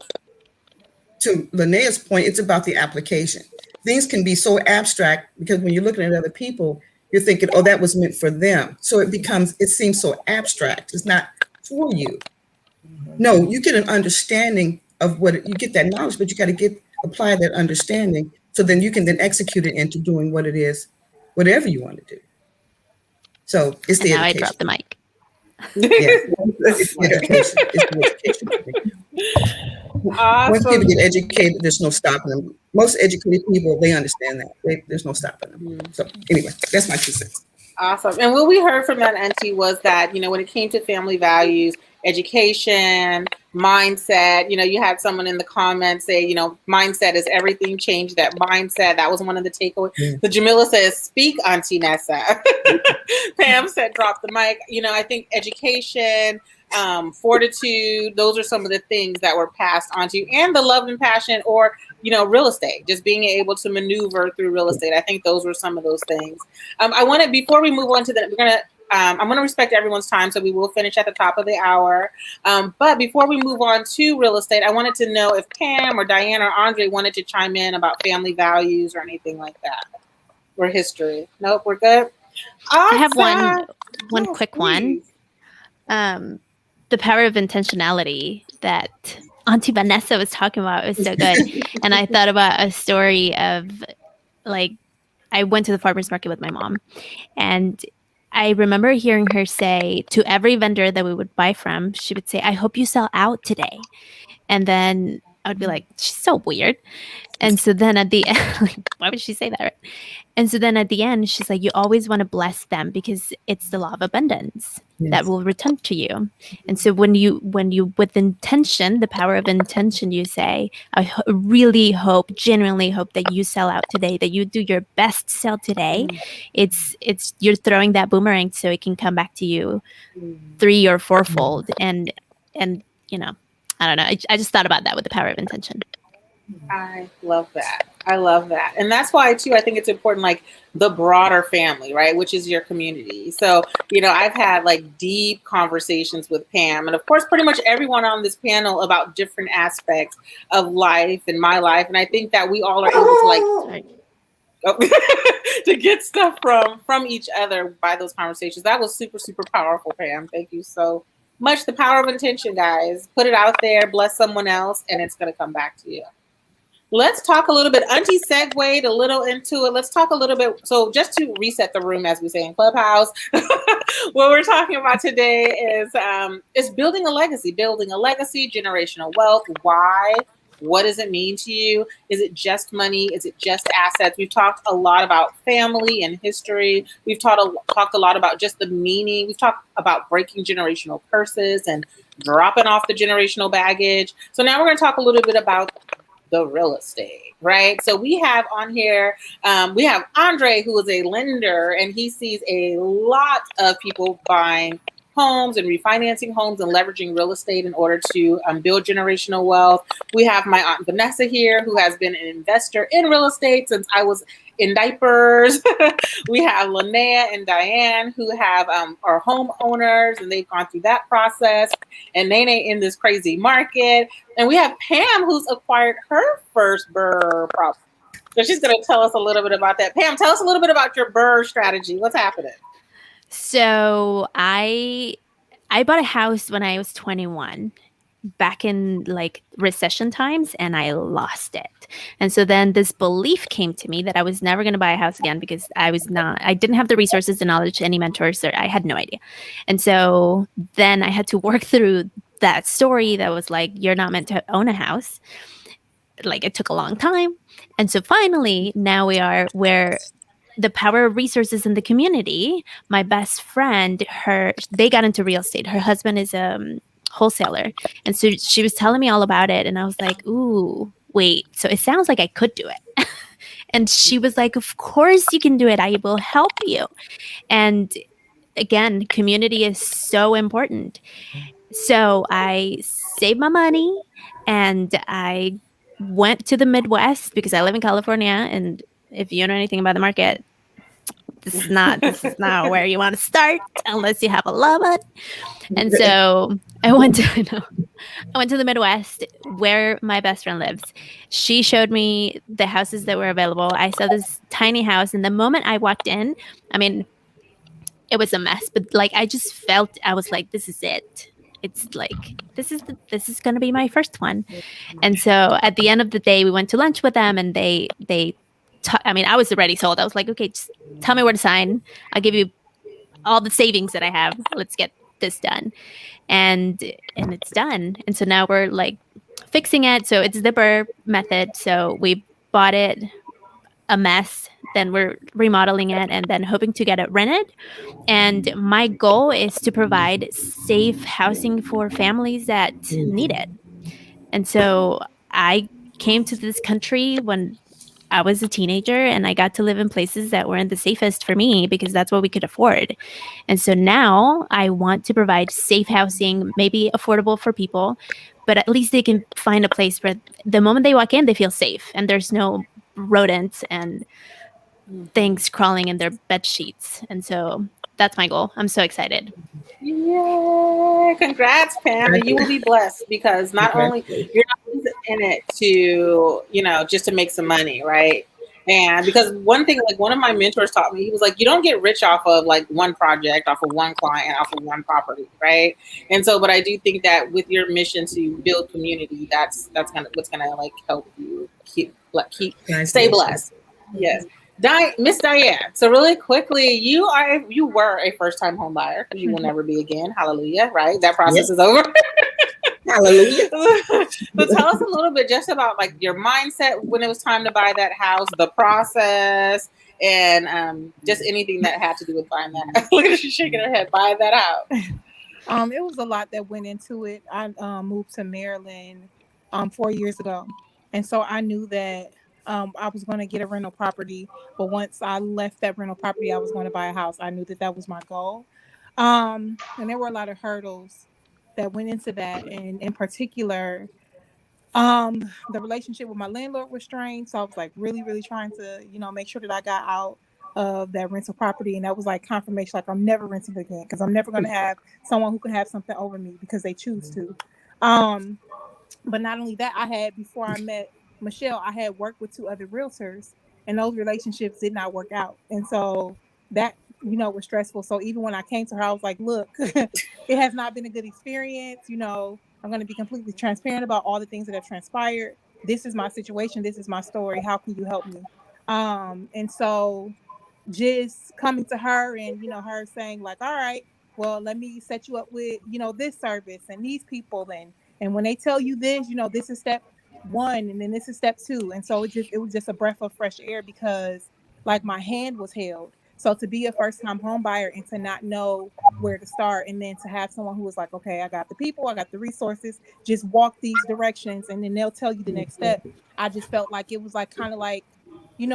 to Linnea's point, it's about the application. Things can be so abstract because when you're looking at other people, you're thinking, "Oh, that was meant for them." So it seems so abstract. It's not for you. No, you get an understanding of you get that knowledge, but you got to apply that understanding so then you can then execute it into doing what it is, whatever you want to do. So it's the education. Now I dropped the mic. Yeah, it's the education. It's the education. Awesome. Once people get educated, there's no stopping them. Most educated people, they understand that. There's no stopping them. So anyway, that's my 2 cents. Awesome. And what we heard from that auntie was that, when it came to family values, education, mindset, you had someone in the comments say, mindset is everything, change that mindset. That was one of the takeaways. Yeah. The Jamila says, speak, Auntie Nessa. Pam said, drop the mic. I think education, fortitude, those are some of the things that were passed on to you, and the love and passion, or real estate, just being able to maneuver through real estate. I think those were some of those things. I want to, before we move on to that, I'm going to respect everyone's time, so we will finish at the top of the hour. But before we move on to real estate, I wanted to know if Pam or Diane or Andre wanted to chime in about family values or anything like that, or history. Nope, we're good. Awesome. I have one Yes, quick please. one. The power of intentionality that Auntie Vanessa was talking about was so good. And I thought about a story of, I went to the farmer's market with my mom, and I remember hearing her say to every vendor that we would buy from, she would say, "I hope you sell out today." And then I would be like, "She's so weird." And so then at the end, why would she say that? Right? And so then at the end, she's like, "You always want to bless them because it's the law of abundance that will return to you." And so when you with intention, the power of intention, you say, "I really hope, genuinely hope that you sell out today, that you do your best sell today." It's you're throwing that boomerang so it can come back to you 3 or 4-fold. And I don't know. I just thought about that with the power of intention. I love that. And that's why, too, I think it's important, the broader family, right, which is your community. So, I've had deep conversations with Pam, and of course, pretty much everyone on this panel about different aspects of life and my life. And I think that we all are able to to get stuff from each other by those conversations. That was super, super powerful, Pam. Thank you so much. The power of intention, guys. Put it out there, bless someone else, and it's going to come back to you. Let's talk a little bit. Auntie segued a little into it. Let's talk a little bit. So just to reset the room, as we say in Clubhouse, what we're talking about today is building a legacy, generational wealth. Why? What does it mean to you? Is it just money? Is it just assets? We've talked a lot about family and history. We've talked a lot about just the meaning. We've talked about breaking generational curses and dropping off the generational baggage. So now we're going to talk a little bit about the real estate, right? So we have on here, we have Andre, who is a lender, and he sees a lot of people buying homes and refinancing homes and leveraging real estate in order to build generational wealth. We have my Aunt Vanessa here, who has been an investor in real estate since I was in diapers. We have Linnea and Diane who have are homeowners and they've gone through that process. And Nene in this crazy market. And we have Pam who's acquired her first burr property. So she's going to tell us a little bit about that. Pam, tell us a little bit about your burr strategy. What's happening? So I bought a house when I was 21 back in like recession times, and I lost it. And so then this belief came to me that I was never going to buy a house again because I didn't have the resources, the knowledge, any mentors, or I had no idea. And so then I had to work through that story that was like, you're not meant to own a house. Like it took a long time. And so finally, now we are where the power of resources in the community. My best friend, they got into real estate. Her husband is a wholesaler. And so she was telling me all about it. And I was like, ooh, wait. So it sounds like I could do it. And she was like, of course you can do it. I will help you. And again, community is so important. So I saved my money and I went to the Midwest because I live in California. And if you know anything about the market, this is not where you want to start unless you have a lot. And so I went to the Midwest where my best friend lives. She showed me the houses that were available. I saw this tiny house, and the moment I walked in, I mean, it was a mess, but like I just felt, I was like, this is it. It's like this is going to be my first one. And so at the end of the day, we went to lunch with them, and I was already sold. I was like, okay, just tell me where to sign. I'll give you all the savings that I have. Let's get this done. And it's done. And so now we're like fixing it. So it's the burr method. So we bought it a mess. Then we're remodeling it and then hoping to get it rented. And my goal is to provide safe housing for families that need it. And so I came to this country when I was a teenager, and I got to live in places that weren't the safest for me because that's what we could afford. And so now I want to provide safe housing, maybe affordable for people, but at least they can find a place where the moment they walk in, they feel safe and there's no rodents and things crawling in their bed sheets. And so that's my goal. I'm so excited. Yeah, congrats, Pam. And you will be blessed because not only you're not in it to, just to make some money, right? And because one thing, like one of my mentors taught me, he was like, you don't get rich off of like one project, off of one client, off of one property, right? And so, but I do think that with your mission to build community, that's kind of what's gonna like help you stay blessed. Yes. Miss Diane. So really quickly, you were a first-time home buyer because you will never be again. Hallelujah, right? That process is over. Hallelujah. So tell us a little bit just about like your mindset when it was time to buy that house, the process, and just anything that had to do with buying that. Look at her, she's shaking her head. Buy that out. It was a lot that went into it. I moved to Maryland 4 years ago, and so I knew that I was going to get a rental property, but once I left that rental property, I was going to buy a house. I knew that was my goal, and there were a lot of hurdles that went into that, and in particular, the relationship with my landlord was strained. So I was like really, really trying to, make sure that I got out of that rental property, and that was like confirmation, like I'm never renting again because I'm never going to have someone who can have something over me because they choose to. But not only that, before I met Michelle, I had worked with 2 other realtors, and those relationships did not work out. And so that, was stressful. So even when I came to her, I was like, look, it has not been a good experience. I'm going to be completely transparent about all the things that have transpired. This is my situation. This is my story. How can you help me? And so just coming to her and, her saying like, all right, well, let me set you up with, this service and these people. And when they tell you this, this is step 1 and then this is step 2. And so it was just a breath of fresh air because like my hand was held. So to be a first-time home buyer and to not know where to start, and then to have someone who was like, okay, I got the people, I got the resources, just walk these directions and then they'll tell you the next step. I just felt like it was like kind of like,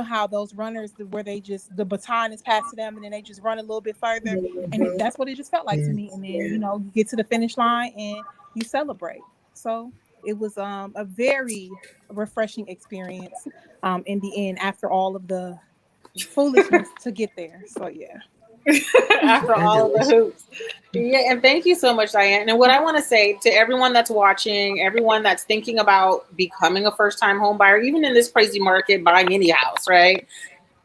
how those runners where they just, the baton is passed to them and then they just run a little bit further. And that's what it just felt like to me. And then, you get to the finish line and you celebrate. So it was a very refreshing experience in the end after all of the foolishness to get there. So yeah. After all of the hoops. Yeah, and thank you so much, Diane. And what I want to say to everyone that's watching, everyone that's thinking about becoming a first-time home buyer, even in this crazy market, buying any house, right?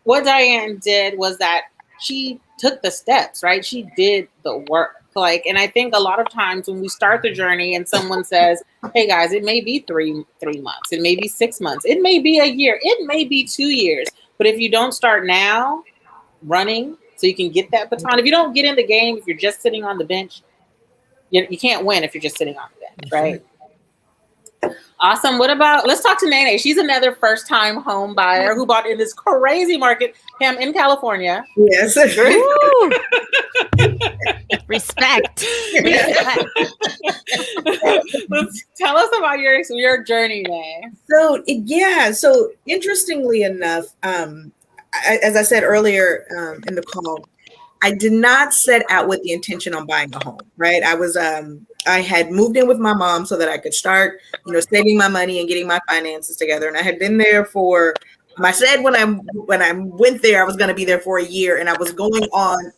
What Diane did was that she took the steps, right? She did the work. Like, and I think a lot of times when we start the journey and someone says, hey guys, it may be three months, it may be 6 months, it may be a year, it may be 2 years. But if you don't start now running so you can get that baton, if you don't get in the game, if you're just sitting on the bench, you can't win if you're just sitting on the bench, right? Awesome. What about, let's talk to Nene. She's another first-time home buyer who bought in this crazy market, Pam, in California. Yes. Woo! Respect. Tell us about your journey, Nene. So interestingly enough, as I said earlier in the call, I did not set out with the intention on buying a home, right? I had moved in with my mom so that I could start, saving my money and getting my finances together. And I had been there I said when I went there, I was going to be there for a year, and I was going on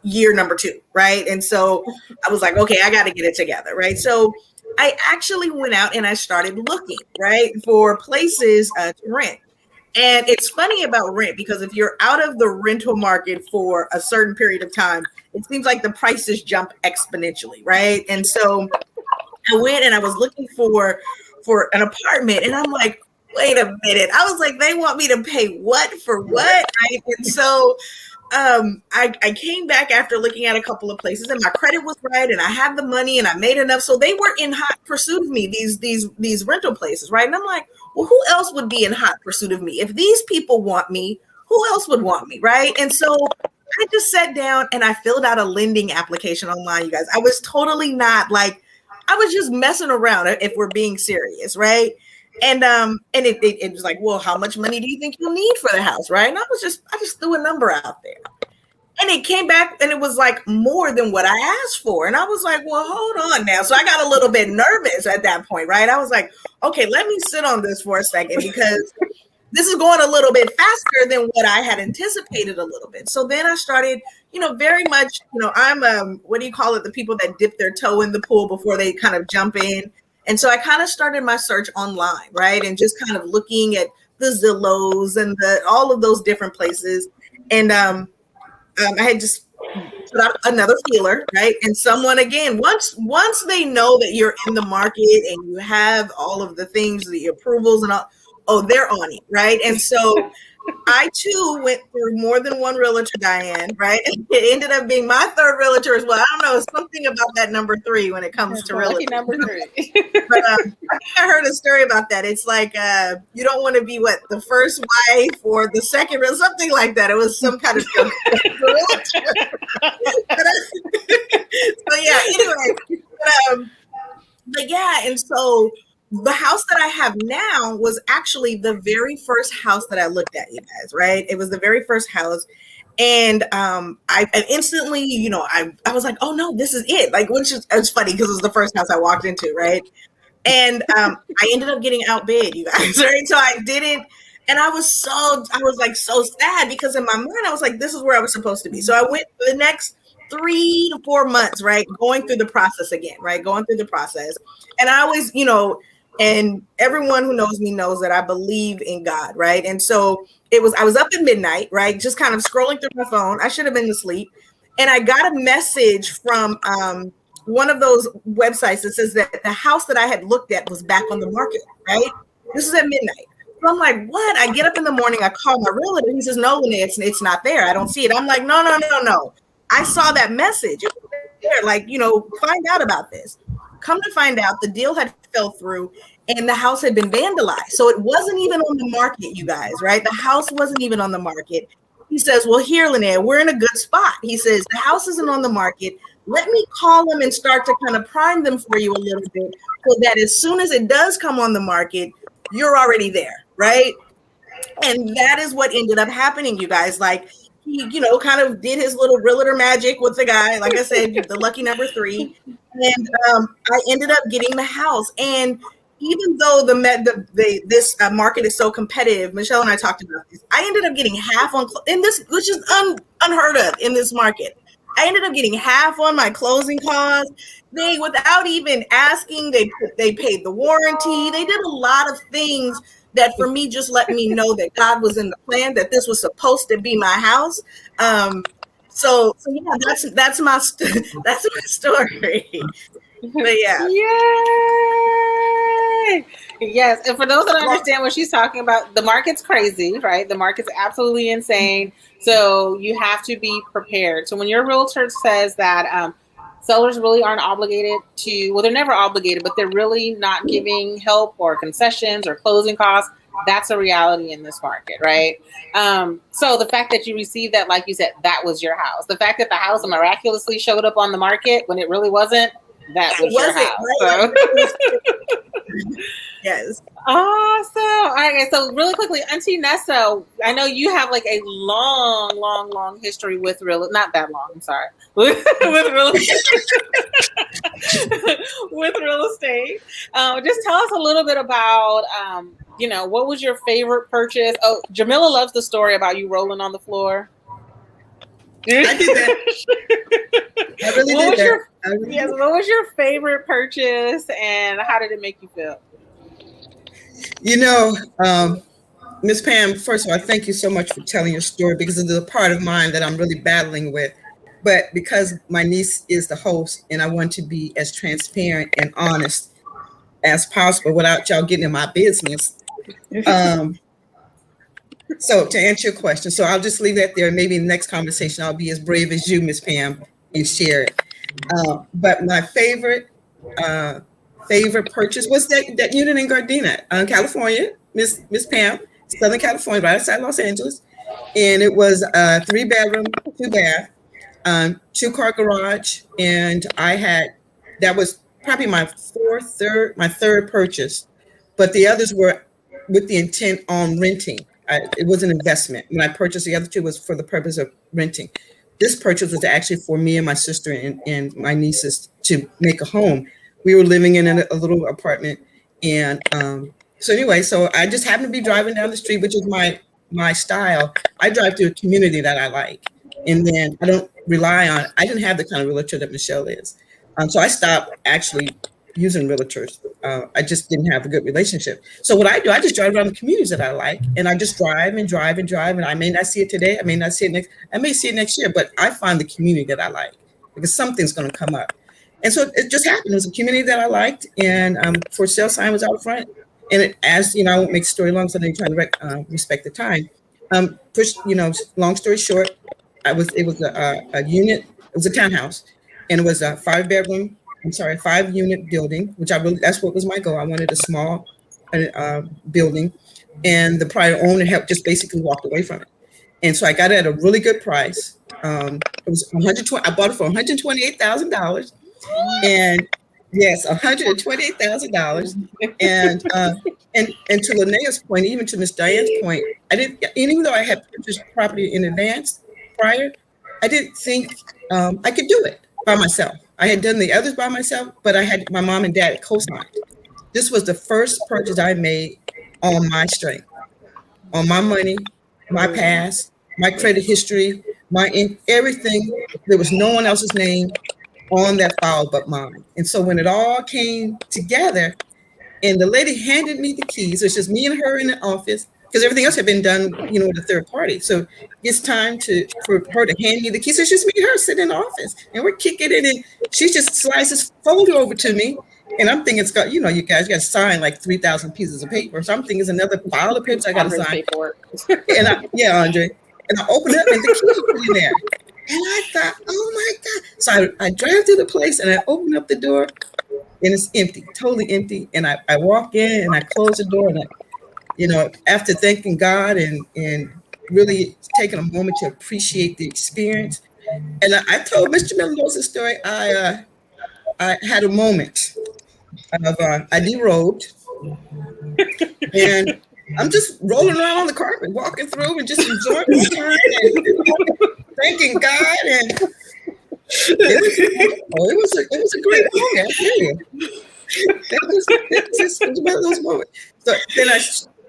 year number 2, right? And so I was like, okay, I got to get it together, right? So I actually went out and I started looking, right, for places to rent. And it's funny about rent, because if you're out of the rental market for a certain period of time, it seems like the prices jump exponentially, right? And so I went and I was looking for an apartment, and I'm like, wait a minute. I was like, they want me to pay what for what? Right? And so I came back after looking at a couple of places, and my credit was right, and I had the money, and I made enough. So they were in hot pursuit of me, these rental places, right? And I'm like, well, who else would be in hot pursuit of me? If these people want me, who else would want me, right? And so I just sat down and I filled out a lending application online, you guys. I was totally not like, I was just messing around, if we're being serious, right? And it was like, well, how much money do you think you'll need for the house, right? And I just threw a number out there. And it came back and it was like more than what I asked for. And I was like, well, hold on now. So I got a little bit nervous at that point, right? I was like, okay, let me sit on this for a second, because this is going a little bit faster than what I had anticipated a little bit. So then I started, very much, I'm, what do you call it? The people that dip their toe in the pool before they kind of jump in. And so I kind of started my search online, right? And just kind of looking at the Zillows and all of those different places. And I had just put out another feeler, right? And someone, again, once they know that you're in the market and you have all of the things, the approvals and all, they're on it, right? And so I too went through more than one realtor, Diane, right? It ended up being my third realtor as well. I don't know, something about that number 3 when it comes to realtor. Number 3. But I heard a story about that. It's like you don't want to be the first wife or the second, or something like that. It was some kind of realtor. So yeah. Anyway, but yeah, and so the house that I have now was actually the very first house that I looked at, you guys, right? It was the very first house. And I instantly, I was like, oh no, this is it. Like, it's funny because it was the first house I walked into, right? And I ended up getting outbid, you guys, right? So I didn't, and I was so sad, because in my mind, I was like, this is where I was supposed to be. So I went for the next 3 to 4 months, right? Going through the process again, right? Going through the process. And I always, and everyone who knows me knows that I believe in God, right? And so I was up at midnight, right? Just kind of scrolling through my phone. I should have been asleep. And I got a message from one of those websites that says that the house that I had looked at was back on the market, right? This is at midnight. So I'm like, what? I get up in the morning, I call my realtor. He says, no, Lynette, it's not there. I don't see it. I'm like, no. I saw that message. It was there. Like, find out about this. Come to find out, the deal had fell through and the house had been vandalized. So it wasn't even on the market, you guys, right? The house wasn't even on the market. He says, well, here, Lynette, we're in a good spot. He says, the house isn't on the market. Let me call them and start to kind of prime them for you a little bit, so that as soon as it does come on the market, you're already there, right? And that is what ended up happening, you guys. Like, he, kind of did his little realtor magic with the guy, like I said, the lucky number 3. And I ended up getting the house. And even though this market is so competitive, Michelle and I talked about this. I ended up getting half on in this, which is unheard of in this market. I ended up getting half on my closing costs. They, without even asking, they paid the warranty. They did a lot of things that, for me, just let me know that God was in the plan, that this was supposed to be my house. So yeah, that's my story. But yeah. Yay! Yes, and for those that don't understand what she's talking about, the market's crazy, right? The market's absolutely insane. So you have to be prepared. So when your realtor says that sellers really aren't obligated to, well, they're never obligated, but they're really not giving help or concessions or closing costs, that's a reality in this market, right? So the fact that you received that, like you said, that was your house. The fact that the house miraculously showed up on the market when it really wasn't, that was your house. Right? So. Yes. Awesome. Okay, so really quickly, Auntie Nessa, I know you have like a long history with not that long, I'm sorry, with real with real estate. Just tell us a little bit about, what was your favorite purchase? Oh, Jamila loves the story about you rolling on the floor. I did that. I really did that. Yes, what was your favorite purchase and how did it make you feel? Ms. Pam, first of all, thank you so much for telling your story, because it is a part of mine that I'm really battling with. But because my niece is the host and I want to be as transparent and honest as possible without y'all getting in my business. So to answer your question, so I'll just leave that there. Maybe in the next conversation, I'll be as brave as you, Ms. Pam, and share it. But my favorite purchase was that unit in Gardena, California, Miss Pam, Southern California, right outside Los Angeles. And it was a 3-bedroom, 2-bath, 2-car garage. And that was probably my third purchase, but the others were with the intent on renting. It was an investment. When I purchased the other two, was for the purpose of renting. This purchase was actually for me and my sister and my nieces to make a home. We were living in a little apartment. And so I just happened to be driving down the street, which is my style. I drive through a community that I like. And then I don't rely on, I didn't have the kind of realtor that Michelle is. So I stopped actually using realtors. I just didn't have a good relationship. So what I do, I just drive around the communities that I like, and I just drive and drive and drive. And I may not see it today. I may not see it I may see it next year, but I find the community that I like because something's going to come up. And so it just happened. It was a community that I liked, and for sale sign was out front. And I won't make the story long, so I know you're trying to respect the time. Long story short, it was a unit. It was a townhouse, and it was a 5-unit building, which that's what was my goal. I wanted a small building, and the prior owner just basically walked away from it. And so I got it at a really good price. It was $120. I bought it for $128,000, and yes, $128,000. And to Linnea's point, even to Miss Diane's point, even though I had purchased property in advance prior, I didn't think I could do it by myself. I had done the others by myself, but I had my mom and dad co-signed. This was the first purchase I made on my strength, on my money, my past, my credit history, everything. There was no one else's name on that file but mine. And so when it all came together, and the lady handed me the keys, it's just me and her in the office, because everything else had been done, with a third party. So it's time for her to hand me the keys. So it's just me and her sitting in the office, and we're kicking it, and she just slides this folder over to me, and I'm thinking it's got, you guys got to sign like 3,000 pieces of paper. So I'm thinking it's another pile of papers I got to sign. And Andre, and I opened up, and the keys were in there, and I thought, oh my God! So I drive to the place, and I open up the door, and it's empty, totally empty. And I walk in, and I close the door, and after thanking God and really taking a moment to appreciate the experience. And I told Mr. Miller knows the story. I had a moment of I derobed, and I'm just rolling around on the carpet, walking through and just enjoying my time and thanking God. And it was a great moment, I tell you. It's one of those moments. So then I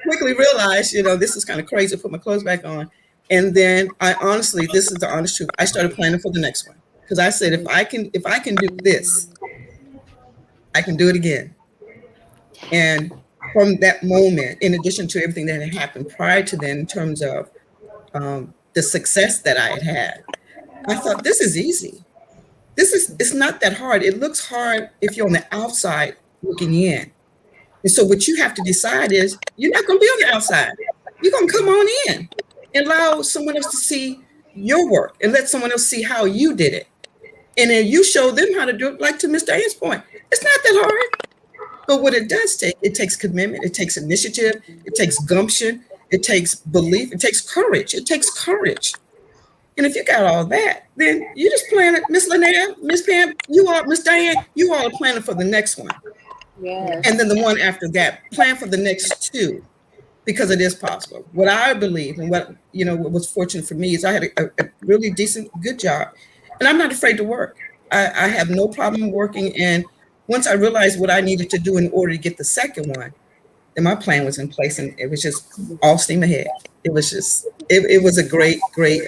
quickly realized, this is kind of crazy. Put my clothes back on, and then I honestly, this is the honest truth. I started planning for the next one because I said, if I can do this, I can do it again. And from that moment, in addition to everything that had happened prior to then, in terms of the success that I had, I thought, this is easy. It's not that hard. It looks hard if you're on the outside looking in. And so what you have to decide is you're not going to be on the outside. You're going to come on in and allow someone else to see your work and let someone else see how you did it. And then you show them how to do it, like to Mr. Diane's point. It's not that hard. But what it does take, it takes commitment, it takes initiative, it takes gumption, it takes belief, it takes courage. It takes courage. And if you got all that, then you just plan it. Miss Linnea, Miss Pam, you all, Miss Diane, you all are planning for the next one. Yes. And then the one after that, plan for the next two, because it is possible. What I believe and what was fortunate for me is I had a really decent, good job. And I'm not afraid to work. I have no problem working. And once I realized what I needed to do in order to get the second one, then my plan was in place, and it was just all steam ahead. It was just, it was a great,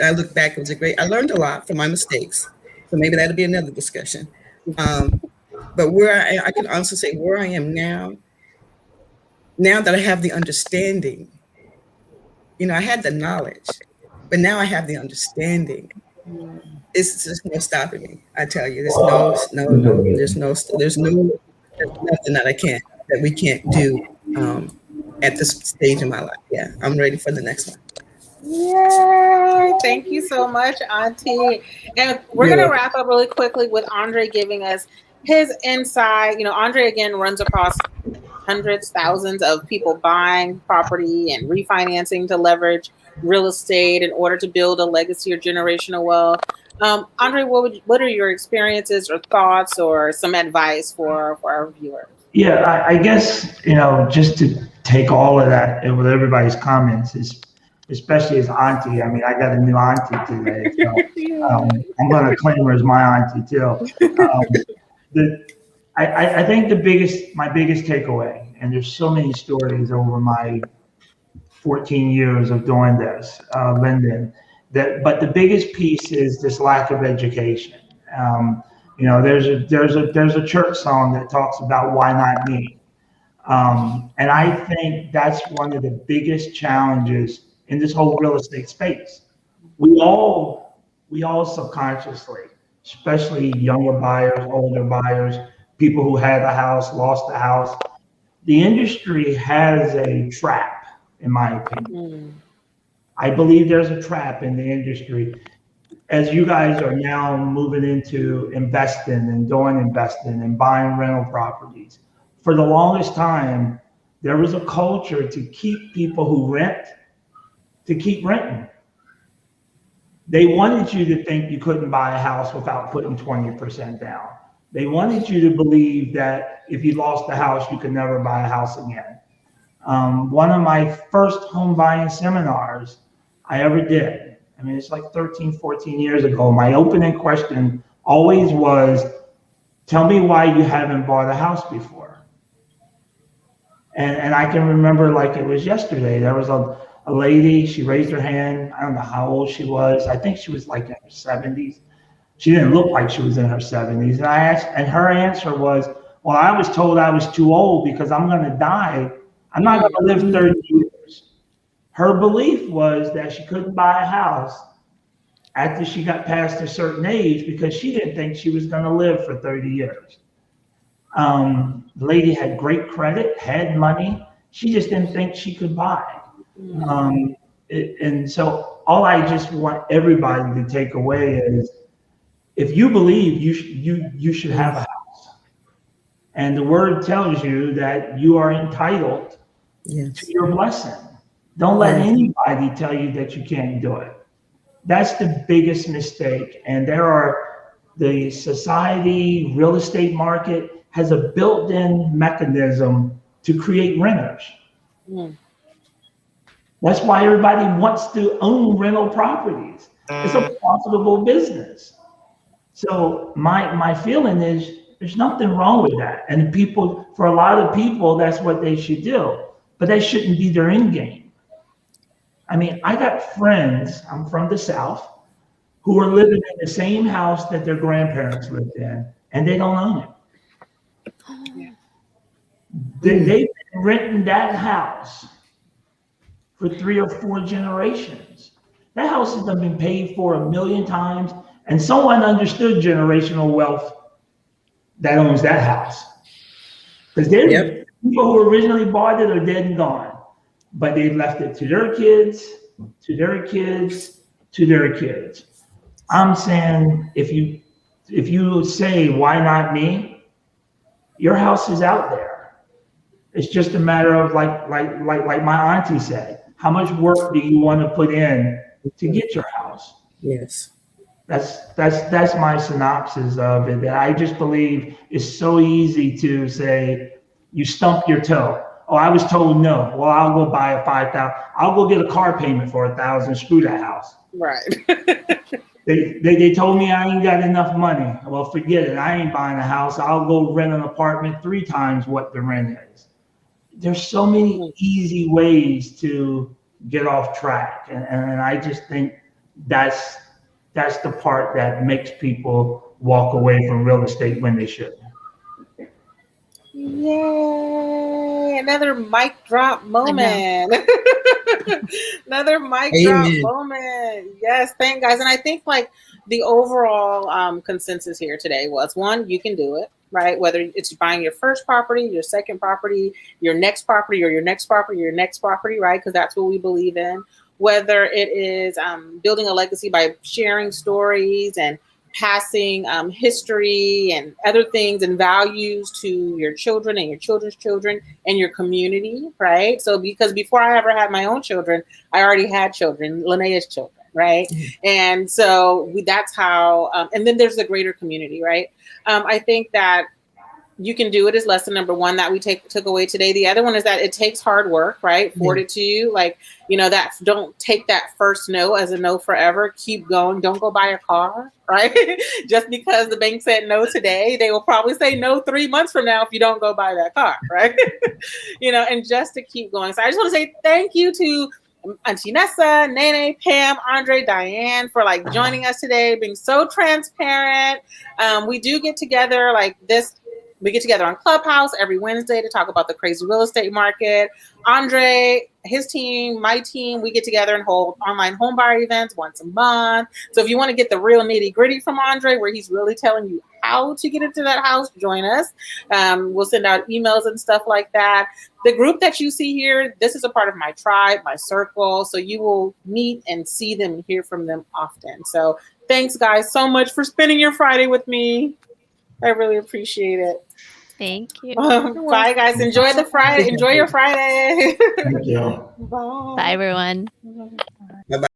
I look back, I learned a lot from my mistakes. So maybe that'll be another discussion. But where I can honestly say where I am now that I have the understanding, I had the knowledge, but now I have the understanding. It's just no stopping me. I tell you, there's there's nothing that we can't do at this stage in my life. Yeah, I'm ready for the next one. Yay! Thank you so much, Auntie. And we're going to wrap up really quickly with Andre giving us his insight. Andre, again, runs across hundreds, thousands of people buying property and refinancing to leverage real estate in order to build a legacy or generational wealth. Andre, what are your experiences or thoughts or some advice for our viewers? Yeah, I guess, just to take all of that and with everybody's comments, especially as Auntie. I mean, I got a new Auntie today, so I'm going to claim her as my Auntie too. I think my biggest takeaway, and there's so many stories over my 14 years of doing this, Lyndon, but the biggest piece is this lack of education. There's a church song that talks about why not me, and I think that's one of the biggest challenges in this whole real estate space. We all subconsciously, especially younger buyers, older buyers, people who had a house, lost a house. The industry has a trap, in my opinion. I believe there's a trap in the industry. As you guys are now moving into investing and doing investing and buying rental properties, for the longest time, there was a culture to keep people who rent to keep renting. They wanted you to think you couldn't buy a house without putting 20% down. They wanted you to believe that if you lost the house, you could never buy a house again. One of my first home buying seminars I ever did, I mean, it's like 13, 14 years ago, my opening question always was, tell me why you haven't bought a house before. And I can remember like it was yesterday. There was a lady, she raised her hand. I don't know how old she was. I think she was like in her 70s. She didn't look like she was in her 70s. And I asked, and her answer was, well, I was told I was too old because I'm going to die. I'm not going to live 30 years. Her belief was that she couldn't buy a house after she got past a certain age because she didn't think she was going to live for 30 years. The lady had great credit, had money. She just didn't think she could buy. And so all I just want everybody to take away is, if you believe you should have a house, and the word tells you that you are entitled to your blessing. Don't let anybody tell you that you can't do it. That's the biggest mistake. And the society real estate market has a built-in mechanism to create renters. That's why everybody wants to own rental properties. It's a profitable business. So my feeling is There's nothing wrong with that. And people, for a lot of people, that's what they should do. But that shouldn't be their end game. I mean, I got friends, I'm from the South, who are living in the same house that their grandparents lived in, and they don't own it. They've been renting that house for 3 or 4 generations. That house has been paid for 1 million times, and someone understood generational wealth that owns that house. Because they're people who originally bought it are dead and gone, but they left it to their kids, to their kids, to their kids. I'm saying if you say, why not me? Your house is out there. It's just a matter of like my auntie said, how much work do you want to put in to get your house? Yes. That's my synopsis of it. That I just believe it's so easy to say, you stump your toe. Oh, I was told no. Well, I'll go buy a 5,000. I'll go get a car payment for 1,000. Screw that house. Right. They told me I ain't got enough money. Well, forget it. I ain't buying a house. I'll go rent an apartment 3 times what the rent is. There's so many easy ways to get off track, and I just think that's the part that makes people walk away from real estate when they shouldn't. Yay! Another mic drop moment. Another mic drop moment. Yes, thank guys. And I think like the overall consensus here today was, one, you can do it, right? Whether it's buying your first property, your second property, your next property, or your next property, your next property, right? Because that's what we believe in. Whether it is building a legacy by sharing stories and passing history and other things and values to your children and your children's children and your community, right? So because before I ever had my own children, I already had children, Linnea's children, right? And so that's how, and then there's the greater community, right? I think that you can do it is lesson number one that we took away today. The other one is that it takes hard work, right? Fortitude, like, you know, that don't take that first no as a no forever. Keep going. Don't go buy a car, right? Just because the bank said no today, they will probably say no 3 months from now if you don't go buy that car, right? You know, and just to keep going. So I just want to say thank you to Auntie Nessa, Nene, Pam, Andre, Diane for like joining us today, being so transparent. We do get together like this. We get together on Clubhouse every Wednesday to talk about the crazy real estate market. Andre, his team, my team, we get together and hold online home buyer events once a month. So if you want to get the real nitty gritty from Andre, where he's really telling you how to get into that house, join us. We'll send out emails and stuff like that. The group that you see here, this is a part of my tribe, my circle. So you will meet and see them and hear from them often. So thanks guys so much for spending your Friday with me. I really appreciate it. Thank you. Bye, guys. Enjoy the Friday. Enjoy your Friday. Thank you. Bye. Bye, everyone. Bye-bye.